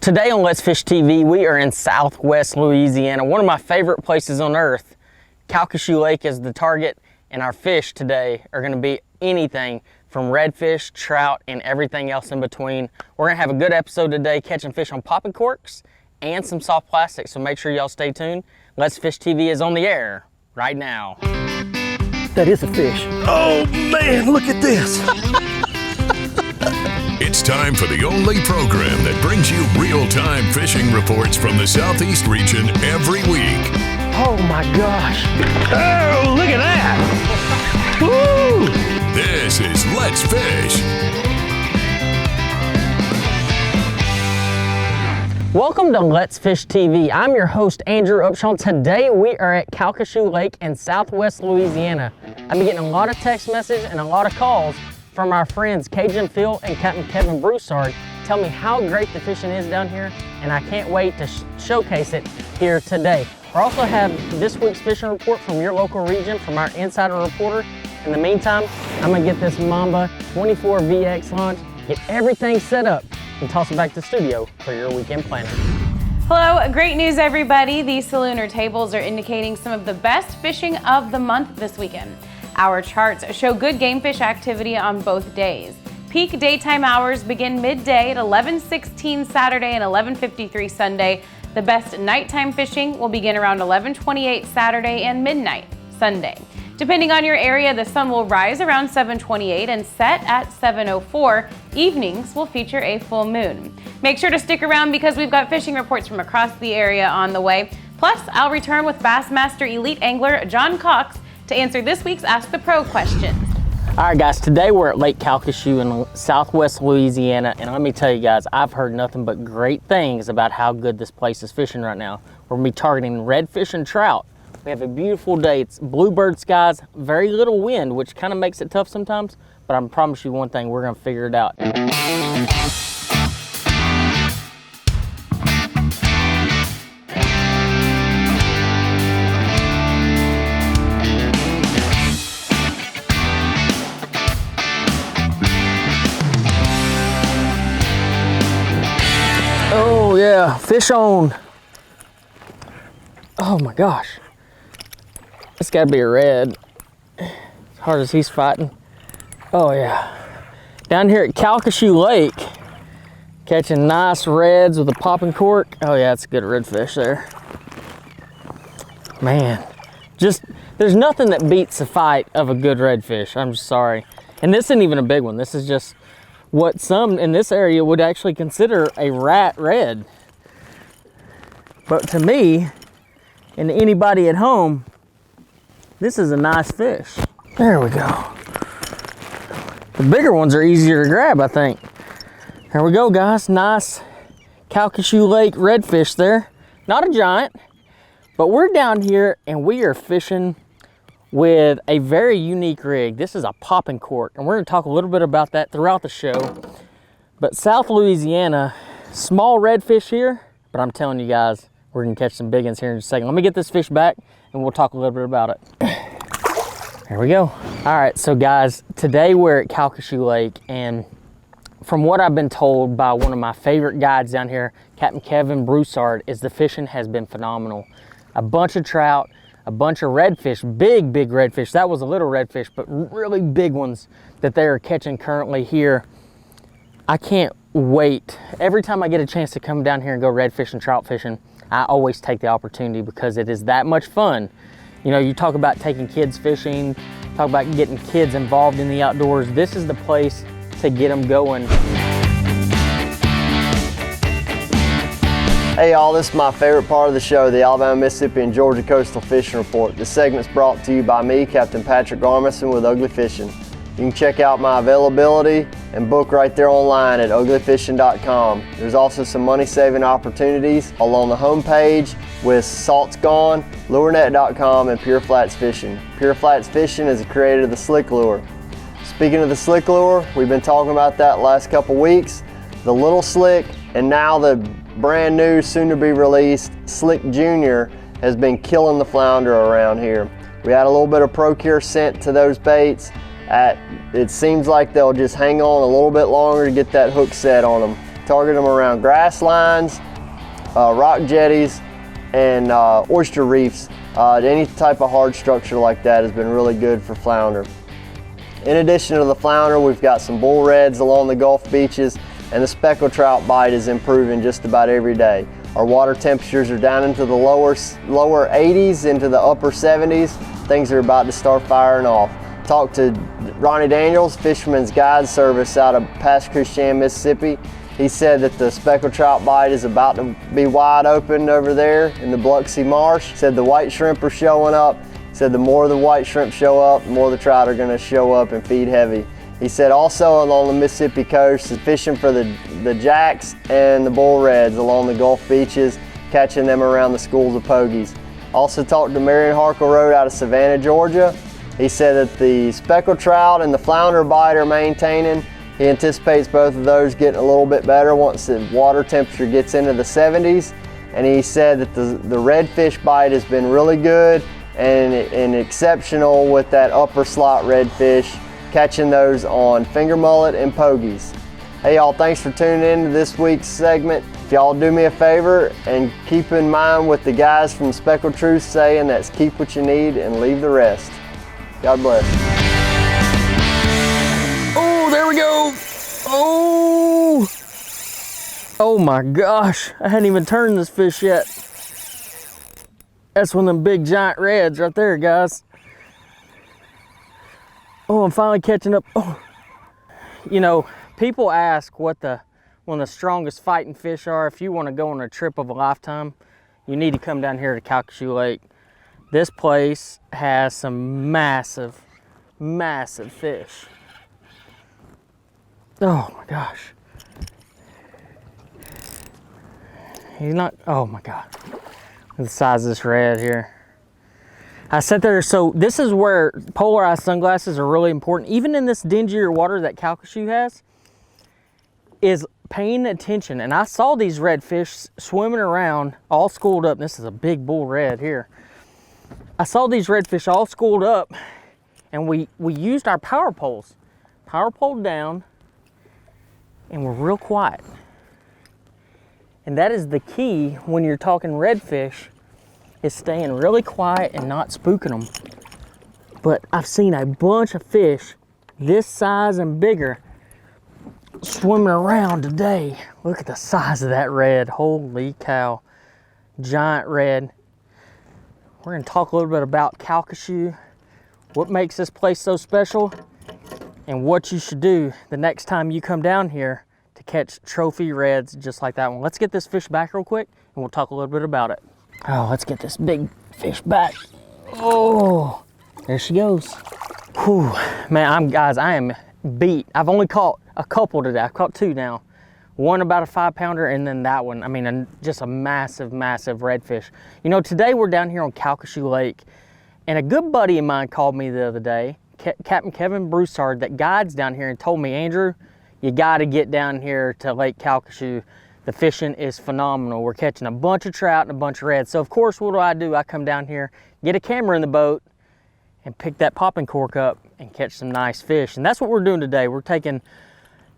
Today on Let's Fish TV, we are in Southwest Louisiana, one of my favorite places on earth. Calcasieu Lake is the target, and our fish today are going to be anything from redfish, trout, and everything else in between. We're going to have a good episode today, catching fish on popping corks and some soft plastic, so make sure y'all stay tuned. Let's Fish TV is on the air right now. That is a fish. Oh man, look at this. It's time for the only program that brings you real-time fishing reports from the Southeast region every week. Oh my gosh. Oh, look at that. Woo! This is Let's Fish. Welcome to Let's Fish TV. I'm your host, Andrew Upshaw. Today we are at Calcasieu Lake in Southwest Louisiana. I've been getting a lot of text messages and a lot of calls from our friends Cajun Phil and Captain Kevin Broussard. Tell me how great the fishing is down here, and I can't wait to showcase it here today. We also have this week's fishing report from your local region from our insider reporter. In the meantime, I'm gonna get this Mamba 24 VX launch, get everything set up, and toss it back to the studio for your weekend planning. Hello, great news everybody. These Salooner tables are indicating some of the best fishing of the month this weekend. Our charts show good game fish activity on both days. Peak daytime hours begin midday at 11:16 Saturday and 11:53 Sunday. The best nighttime fishing will begin around 11:28 Saturday and midnight Sunday. Depending on your area, the sun will rise around 7:28 and set at 7:04. Evenings will feature a full moon. Make sure to stick around because we've got fishing reports from across the area on the way. Plus, I'll return with Bassmaster Elite Angler John Cox to answer this week's Ask the Pro questions. All right, guys, today we're at Lake Calcasieu in Southwest Louisiana, and let me tell you guys, I've heard nothing but great things about how good this place is fishing right now. We're gonna be targeting redfish and trout. We have a beautiful day. It's bluebird skies, very little wind, which kind of makes it tough sometimes, but I promise you one thing, we're gonna figure it out. Oh yeah, fish on. Oh my gosh. It's gotta be a red. As hard as he's fighting. Oh yeah. Down here at Calcasieu Lake, catching nice reds with a popping cork. Oh yeah, it's a good redfish there. Man, just, there's nothing that beats the fight of a good redfish. I'm just sorry. And this isn't even a big one. This is just what some in this area would actually consider a rat red. But to me, and to anybody at home, this is a nice fish. There we go. The bigger ones are easier to grab, I think. There we go, guys. Nice Calcasieu Lake redfish there. Not a giant, but we're down here and we are fishing with a very unique rig. This is a popping cork, and we're gonna talk a little bit about that throughout the show. But South Louisiana, small redfish here, but I'm telling you guys, we're gonna catch some big ones here in just a second. Let me get this fish back and we'll talk a little bit about it. There we go. All right, so guys, today we're at Calcasieu Lake, and from what I've been told by one of my favorite guides down here, Captain Kevin Broussard, is the fishing has been phenomenal. A bunch of trout, a bunch of redfish, big redfish. That was a little redfish, but really big ones that they are catching currently here. I can't wait. Every time I get a chance to come down here and go redfish and trout fishing, I always take the opportunity because it is that much fun. You know, you talk about taking kids fishing, talk about getting kids involved in the outdoors. This is the place to get them going. Hey y'all, this is my favorite part of the show, the Alabama, Mississippi, and Georgia Coastal Fishing Report. This segment's brought to you by me, Captain Patrick Garmison with Ugly Fishing. You can check out my availability and book right there online at uglyfishing.com. There's also some money-saving opportunities along the homepage with Salt's Gone, LureNet.com, and Pure Flats Fishing. Pure Flats Fishing is a creator of the Slick Lure. Speaking of the Slick Lure, we've been talking about that last couple weeks. The Little Slick, and now the brand new, soon to be released Slick Junior has been killing the flounder around here. We had a little bit of Procure sent to those baits. It seems like they'll just hang on a little bit longer to get that hook set on them. Target them around grass lines, rock jetties, and oyster reefs. Any type of hard structure like that has been really good for flounder. In addition to the flounder, we've got some bull reds along the Gulf beaches, and the speckled trout bite is improving just about every day. Our water temperatures are down into the lower 80s, into the upper 70s. Things are about to start firing off. Talked to Ronnie Daniels, Fisherman's Guide Service out of Pass-Christian, Mississippi. He said that the speckled trout bite is about to be wide open over there in the Biloxi Marsh. He said the white shrimp are showing up. He said the more the white shrimp show up, the more the trout are going to show up and feed heavy. He said also along the Mississippi coast, fishing for the jacks and the bull reds along the Gulf beaches, catching them around the schools of pogies. Also talked to Marion Harkle Road out of Savannah, Georgia. He said that the speckled trout and the flounder bite are maintaining. He anticipates both of those getting a little bit better once the water temperature gets into the 70s. And he said that the redfish bite has been really good and exceptional with that upper slot redfish, catching those on finger mullet and pogies. Hey y'all, thanks for tuning in to this week's segment. If y'all do me a favor and keep in mind what the guys from Speckled Truth saying, that's keep what you need and leave the rest. God bless. Oh, there we go. Oh my gosh, I hadn't even turned this fish yet. That's one of them big giant reds right there, guys. Oh, I'm finally catching up. Oh, you know, people ask what one of the strongest fighting fish are. If you want to go on a trip of a lifetime, you need to come down here to Calcasieu Lake. This place has some massive, massive fish. Oh my gosh. He's not, oh my God. The size of this red here. I sat there, so this is where polarized sunglasses are really important. Even in this dingier water that Calcasieu has, is paying attention. And I saw these redfish swimming around, all schooled up. This is a big bull red here. I saw these redfish all schooled up, and we used our power poles. Power pole down, and we're real quiet. And that is the key when you're talking redfish, is staying really quiet and not spooking them. But I've seen a bunch of fish this size and bigger swimming around today. Look at the size of that red. Holy cow. Giant red. We're gonna talk a little bit about Calcasieu, what makes this place so special, and what you should do the next time you come down here to catch trophy reds just like that one. Let's get this fish back real quick and we'll talk a little bit about it. Oh, let's get this big fish back. Oh, there she goes. Whew, man, guys, I am beat. I've only caught a couple today. I've caught two now. One about a 5-pounder, and then that one, I mean, just a massive, massive redfish. You know, today we're down here on Calcasieu Lake, and a good buddy of mine called me the other day, Captain Kevin Broussard, that guides down here, and told me, Andrew, you gotta get down here to Lake Calcasieu. The fishing is phenomenal. We're catching a bunch of trout and a bunch of reds. So of course, what do? I come down here, get a camera in the boat, and pick that popping cork up and catch some nice fish. And that's what we're doing today. We're taking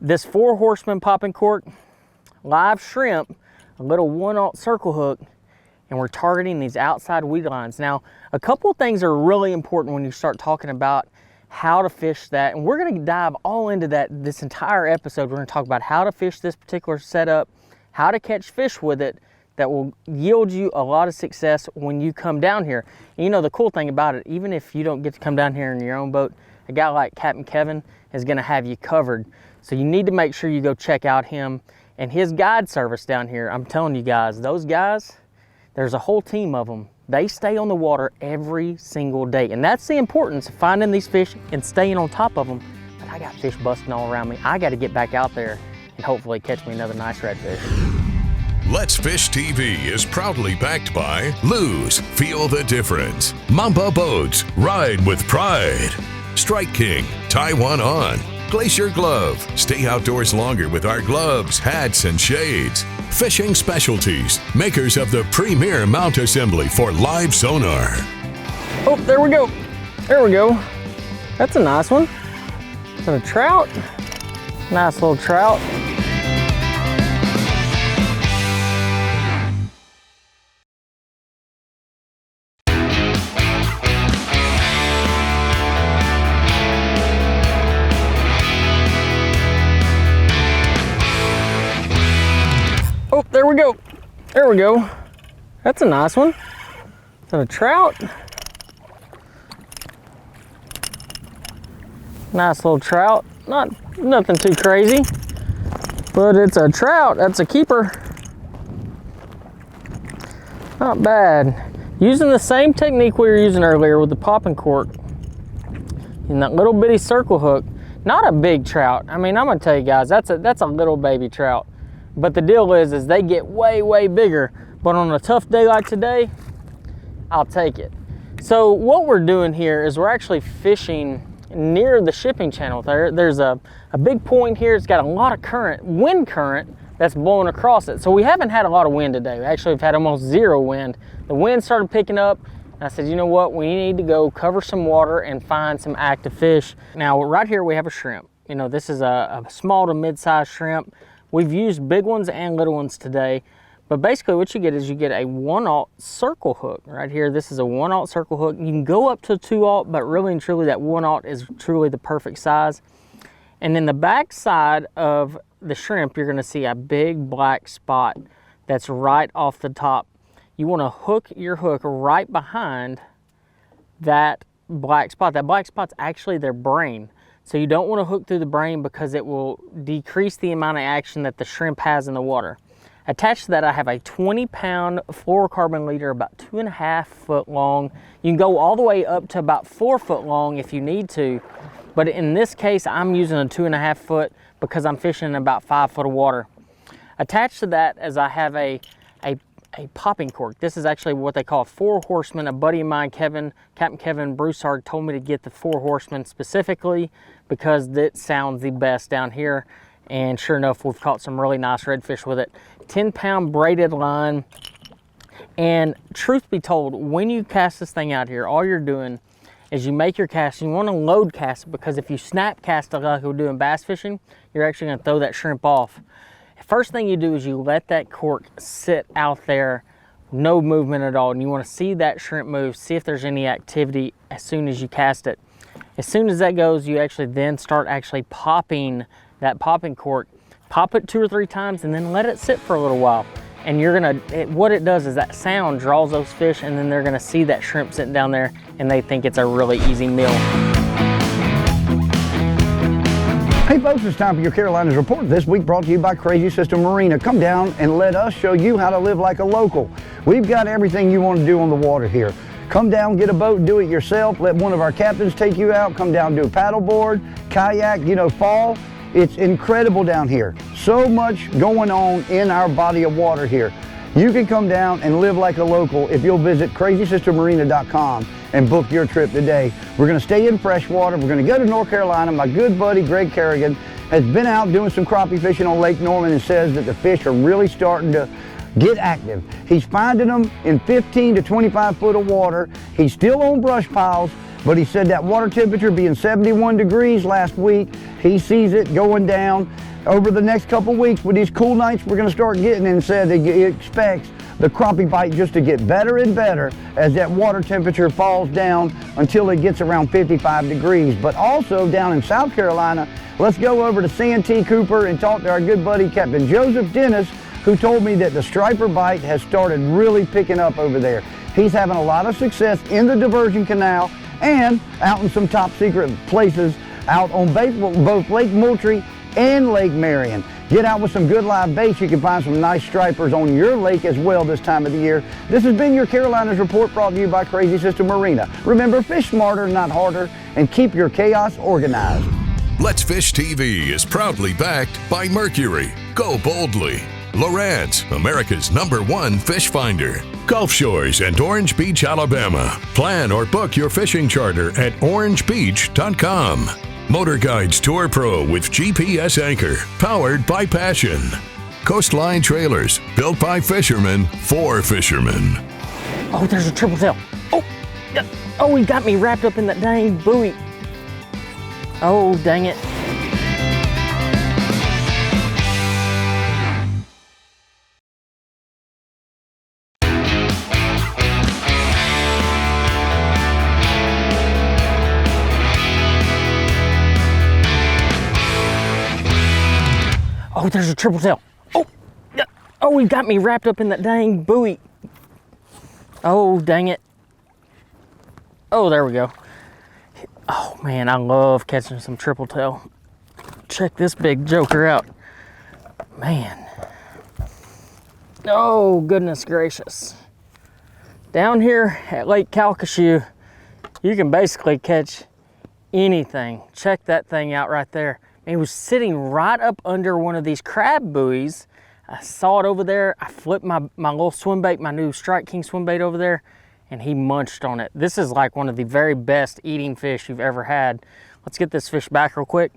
this 4 Horsemen popping cork, live shrimp, a little 1/0 circle hook, and we're targeting these outside weed lines. Now, a couple of things are really important when you start talking about how to fish that, and we're gonna dive all into that this entire episode. We're gonna talk about how to fish this particular setup, how to catch fish with it that will yield you a lot of success when you come down here. And you know, the cool thing about it, even if you don't get to come down here in your own boat, a guy like Captain Kevin is gonna have you covered. So you need to make sure you go check out him and his guide service down here. I'm telling you guys, those guys, there's a whole team of them. They stay on the water every single day. And that's the importance of finding these fish and staying on top of them. But I got fish busting all around me. I got to get back out there and hopefully catch me another nice redfish. Let's Fish TV is proudly backed by Lose, Feel the Difference, Mamba Boats, Ride with Pride, Strike King, Tie One On, Glacier Glove, stay outdoors longer with our gloves, hats, and shades. Fishing Specialties, makers of the premier mount assembly for live sonar. Oh, there we go. There we go. That's a nice one. Is that a trout? Nice little trout. Oh, there we go. There we go. That's a nice one. Is that a trout? Nice little trout. Nothing too crazy, but it's a trout. That's a keeper. Not bad. Using the same technique we were using earlier with the popping cork and that little bitty circle hook. Not a big trout. I mean, I'm gonna tell you guys, that's a little baby trout. But the deal is they get way, way bigger. But on a tough day like today, I'll take it. So what we're doing here is we're actually fishing near the shipping channel. There's a big point here. It's got a lot of current, wind current, that's blowing across it. So we haven't had a lot of wind today. We actually have had almost zero wind. The wind started picking up, and I said, you know what? We need to go cover some water and find some active fish. Now, right here we have a shrimp. You know, this is a small to mid-sized shrimp. We've used big ones and little ones today, but basically what you get is you get a 1/0 circle hook. Right here, this is a 1/0 circle hook. You can go up to 2/0, but really and truly that 1/0 is truly the perfect size. And in the back side of the shrimp, you're gonna see a big black spot that's right off the top. You wanna hook your hook right behind that black spot. That black spot's actually their brain. So you don't wanna hook through the brain because it will decrease the amount of action that the shrimp has in the water. Attached to that, I have a 20-pound fluorocarbon leader, about 2.5 foot long. You can go all the way up to about 4 foot long if you need to. But in this case, I'm using a 2.5 foot because I'm fishing in about 5 foot of water. Attached to that is I have a popping cork. This is actually what they call a 4 horseman. A buddy of mine, Captain Kevin Broussard, told me to get the 4 horseman specifically because it sounds the best down here. And sure enough, we've caught some really nice redfish with it. 10-pound braided line. And truth be told, when you cast this thing out here, all you're doing is you make your cast. You want to load cast it because if you snap cast it like we're doing bass fishing, you're actually going to throw that shrimp off. First thing you do is you let that cork sit out there, no movement at all, and you want to see that shrimp move, see if there's any activity as soon as you cast it. As soon as that goes, you actually then start actually popping that popping cork. Pop it 2 or 3 times and then let it sit for a little while. And you're gonna, what it does is that sound draws those fish, and then they're gonna see that shrimp sitting down there and they think it's a really easy meal. Hey folks, it's time for your Carolinas Report. This week brought to you by Crazy Sister Marina. Come down and let us show you how to live like a local. We've got everything you want to do on the water here. Come down, get a boat, do it yourself. Let one of our captains take you out. Come down, do a paddleboard, kayak, fall. It's incredible down here. So much going on in our body of water here. You can come down and live like a local if you'll visit crazysistermarina.com and book your trip today. We're gonna stay in freshwater. We're gonna go to North Carolina. My good buddy, Greg Kerrigan, has been out doing some crappie fishing on Lake Norman and says that the fish are really starting to get active. He's finding them in 15 to 25 foot of water. He's still on brush piles, but he said that water temperature being 71 degrees last week, he sees it going down. Over the next couple weeks with these cool nights we're going to start getting, and said that he expects the crappie bite just to get better and better as that water temperature falls down until it gets around 55 degrees. But also down in South Carolina, let's go over to Santee Cooper and talk to our good buddy Captain Joseph Dennis, who told me that the striper bite has started really picking up over there. He's having a lot of success in the diversion canal and out in some top secret places out on both Lake Moultrie and Lake Marion. Get out with some good live baits. You can find some nice stripers on your lake as well this time of the year. This has been your Carolinas Report, brought to you by Crazy Sister Marina. Remember, fish smarter, not harder, and keep your chaos organized. Let's Fish TV is proudly backed by Mercury, Go Boldly, Lowrance, America's #1 fish finder, Gulf Shores and Orange Beach, Alabama. Plan or book your fishing charter at orangebeach.com. Motor Guides Tour Pro with GPS anchor, powered by Passion. Coastline Trailers, built by fishermen for fishermen. Oh, there's a triple tail. Oh, yeah. Oh, he got me wrapped up in that dang buoy. Oh, dang it. Oh, there's a triple tail. Oh, yeah. Oh, he got me wrapped up in that dang buoy. Oh, dang it. Oh, there we go. Oh man, I love catching some triple tail. Check this big joker out. Man. Oh, goodness gracious. Down here at Lake Calcasieu, you can basically catch anything. Check that thing out right there. It was sitting right up under one of these crab buoys. I saw it over there. I flipped my little swim bait, my new Strike King swim bait over there, and he munched on it. This is like one of the very best eating fish you've ever had. Let's get this fish back real quick,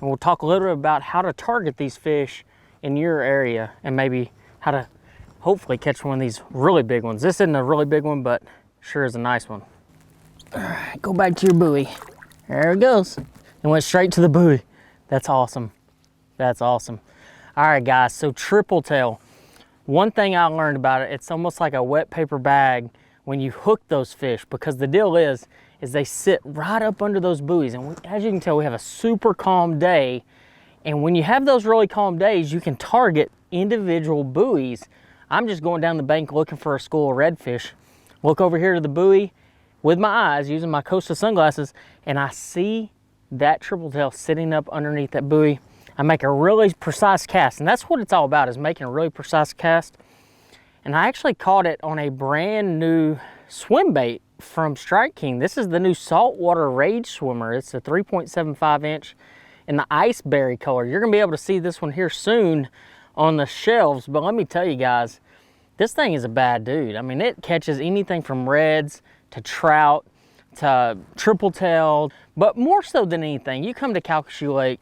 and we'll talk a little bit about how to target these fish in your area and maybe how to hopefully catch one of these really big ones. This isn't a really big one, but sure is a nice one. All right, go back to your buoy. There it goes. It went straight to the buoy. That's awesome. That's awesome. All right, guys, so triple tail. One thing I learned about it, it's almost like a wet paper bag when you hook those fish, because the deal is they sit right up under those buoys. And as you can tell, we have a super calm day. And when you have those really calm days, you can target individual buoys. I'm just going down the bank looking for a school of redfish. Look over here to the buoy with my eyes using my Costa sunglasses, and I see that triple tail sitting up underneath that buoy. I make a really precise cast, and that's what it's all about, is making a really precise cast. And I actually caught it on a brand new swim bait from Strike King. This is the new Saltwater Rage Swimmer. It's a 3.75 inch in the iceberry color. You're gonna be able to see this one here soon on the shelves, but let me tell you guys, this thing is a bad dude. I mean, it catches anything from reds to trout to triple tailed, but more so than anything, you come to Calcasieu Lake,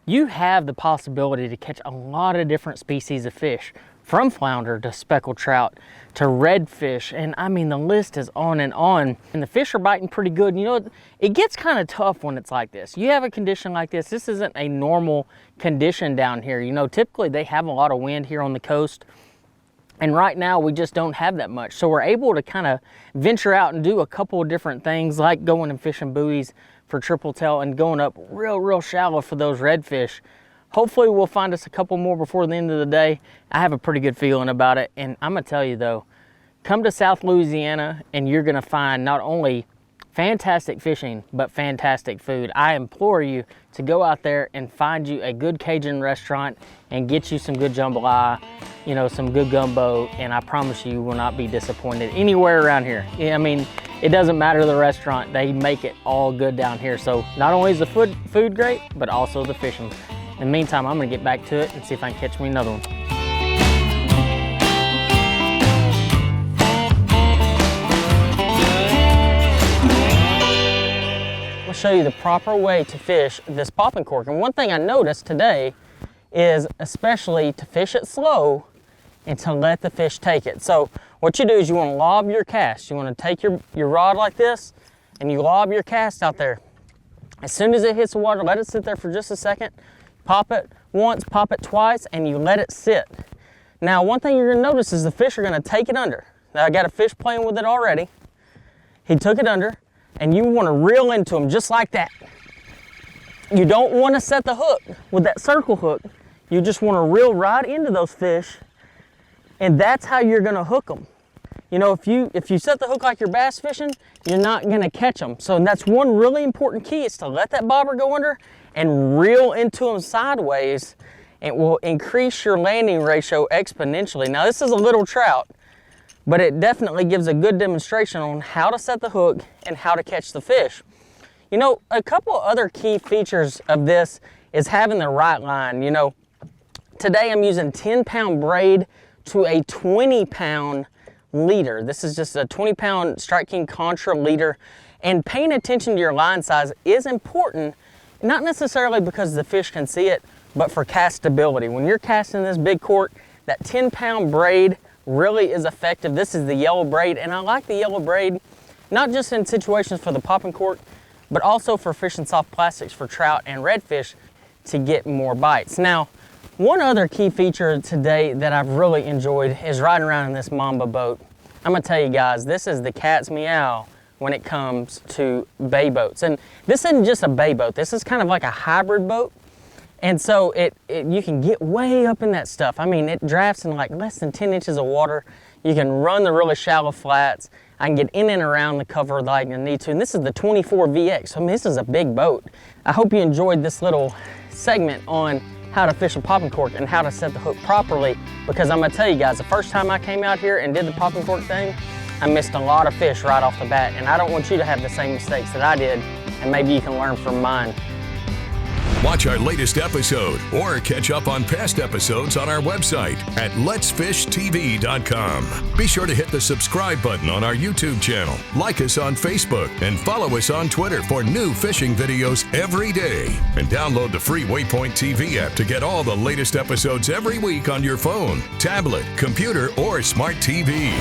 you have the possibility to catch a lot of different species of fish, from flounder to speckled trout to redfish, and I mean the list is on. And the fish are biting pretty good. You know, it gets kind of tough when it's like this. You have a condition like this, this isn't a normal condition down here. You know, typically they have a lot of wind here on the coast, and right now we just don't have that much. So we're able to kind of venture out and do a couple of different things, like going and fishing buoys for triple tail and going up real shallow for those redfish. Hopefully we'll find us a couple more before the end of the day. I have a pretty good feeling about it. And I'm gonna tell you though, come to South Louisiana and you're gonna find not only fantastic fishing, but fantastic food. I implore you to go out there and find you a good Cajun restaurant and get you some good jambalaya, you know, some good gumbo, and I promise you will not be disappointed anywhere around here. I mean, it doesn't matter the restaurant, they make it all good down here. So not only is the food great, but also the fishing. In the meantime, I'm gonna get back to it and see if I can catch me another one. I'll show you the proper way to fish this popping cork. And one thing I noticed today is especially to fish it slow and to let the fish take it. So what you do is you wanna lob your cast. You wanna take your rod like this and you lob your cast out there. As soon as it hits the water, let it sit there for just a second. Pop it once, pop it twice, and you let it sit. Now, one thing you're gonna notice is the fish are gonna take it under. Now, I got a fish playing with it already. He took it under, and you wanna reel into him just like that. You don't wanna set the hook with that circle hook. You just wanna reel right into those fish, and that's how you're gonna hook them. You know, if you set the hook like you're bass fishing, you're not gonna catch them. So that's one really important key, is to let that bobber go under and reel into them sideways. It will increase your landing ratio exponentially. Now this is a little trout, but it definitely gives a good demonstration on how to set the hook and how to catch the fish. You know, a couple other key features of this is having the right line. You know, today I'm using 10-pound braid to a 20-pound leader. This is just a 20-pound Strike King Contra leader, and paying attention to your line size is important. Not necessarily because the fish can see it, but for cast stability. When you're casting this big cork, that 10-pound braid really is effective. This is the yellow braid, and I like the yellow braid, not just in situations for the popping cork, but also for fishing soft plastics for trout and redfish to get more bites. Now, one other key feature today that I've really enjoyed is riding around in this Mamba boat. I'm gonna tell you guys, this is the cat's meow when it comes to bay boats. And this isn't just a bay boat, this is kind of like a hybrid boat. And so you can get way up in that stuff. I mean, it drafts in like less than 10 inches of water. You can run the really shallow flats. I can get in and around the cover like I need to. And this is the 24 VX, so I mean, this is a big boat. I hope you enjoyed this little segment on how to fish a popping cork and how to set the hook properly, because I'm gonna tell you guys, the first time I came out here and did the popping cork thing, I missed a lot of fish right off the bat, and I don't want you to have the same mistakes that I did, and maybe you can learn from mine. Watch our latest episode or catch up on past episodes on our website at letsfishtv.com. Be sure to hit the subscribe button on our YouTube channel, like us on Facebook, and follow us on Twitter for new fishing videos every day. And download the free Waypoint TV app to get all the latest episodes every week on your phone, tablet, computer, or smart TV.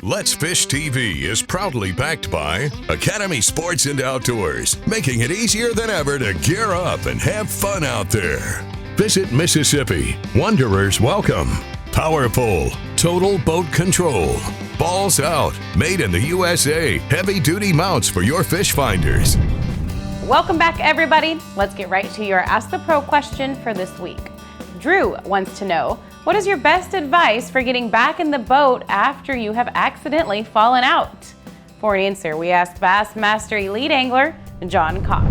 Let's Fish TV is proudly backed by Academy Sports and Outdoors, making it easier than ever to gear up and have fun out there. Visit Mississippi. Wanderers welcome. Power Pole. Total Boat Control. Balls Out. Made in the USA. Heavy-duty mounts for your fish finders. Welcome back, everybody. Let's get right to your Ask the Pro question for this week. Drew wants to know, what is your best advice for getting back in the boat after you have accidentally fallen out? For an answer, we asked Bassmaster Elite Angler John Cox.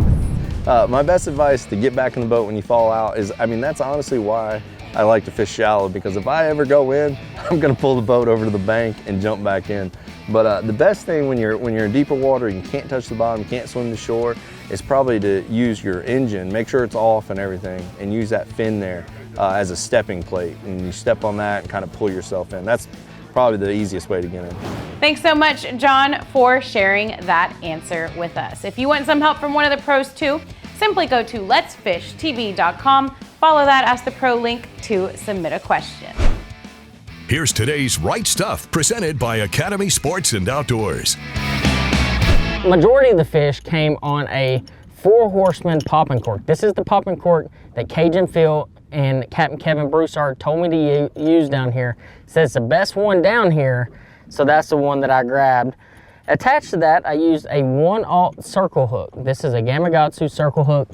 My best advice to get back in the boat when you fall out is, I mean, that's honestly why I like to fish shallow, because if I ever go in, I'm gonna pull the boat over to the bank and jump back in. But the best thing when you're in deeper water, you can't touch the bottom, you can't swim to shore, is probably to use your engine, make sure it's off and everything, and use that fin there as a stepping plate. And you step on that and kind of pull yourself in. That's probably the easiest way to get in. Thanks so much, John, for sharing that answer with us. If you want some help from one of the pros too, simply go to letsfishtv.com, follow that Ask the Pro link to submit a question. Here's today's Right Stuff, presented by Academy Sports and Outdoors. Majority of the fish came on a 4 Horseman popping cork. This is the popping cork that Cajun Phil and Captain Kevin Broussard told me to use down here. Says it's the best one down here, so that's the one that I grabbed. Attached to that, I used a 1/0 circle hook. This is a Gamakatsu circle hook,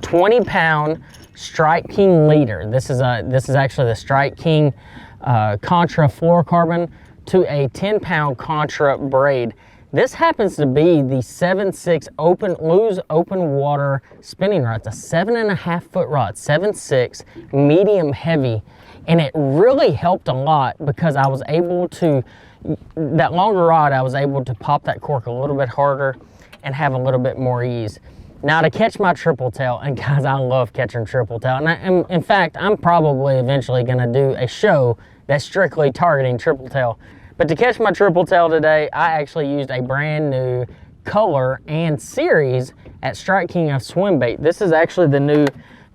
20-pound Strike King leader. This is actually the Strike King Contra fluorocarbon to a 10-pound Contra braid. This happens to be the 7.6 Lew's open water spinning rod. It's a 7.5 foot rod, 7.6 medium heavy, and it really helped a lot because I was able to, that longer rod, I was able to pop that cork a little bit harder and have a little bit more ease. Now to catch my triple tail, and guys, I love catching triple tail, and in fact, I'm probably eventually gonna do a show that's strictly targeting triple tail. But to catch my triple tail today, I actually used a brand new color and series at Strike King of swim bait. This is actually the new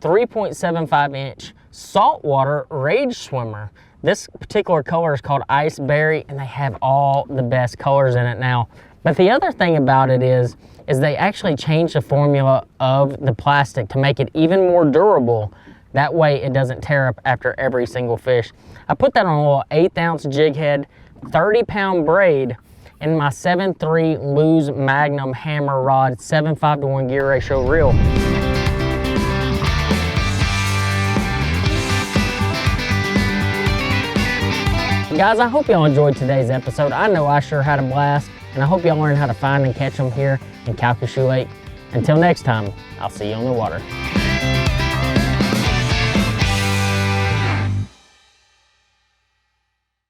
3.75 inch saltwater rage swimmer. This particular color is called Ice Berry, and they have all the best colors in it now. But the other thing about it is they actually changed the formula of the plastic to make it even more durable. That way it doesn't tear up after every single fish. I put that on a little 1/8 ounce jig head, 30-pound braid, and my 7.3 Lew's Magnum hammer rod, 7.5 to 1 gear ratio reel. Guys, I hope y'all enjoyed today's episode. I know I sure had a blast, and I hope y'all learned how to find and catch them here in Calcasieu Lake. Until next time, I'll see you on the water.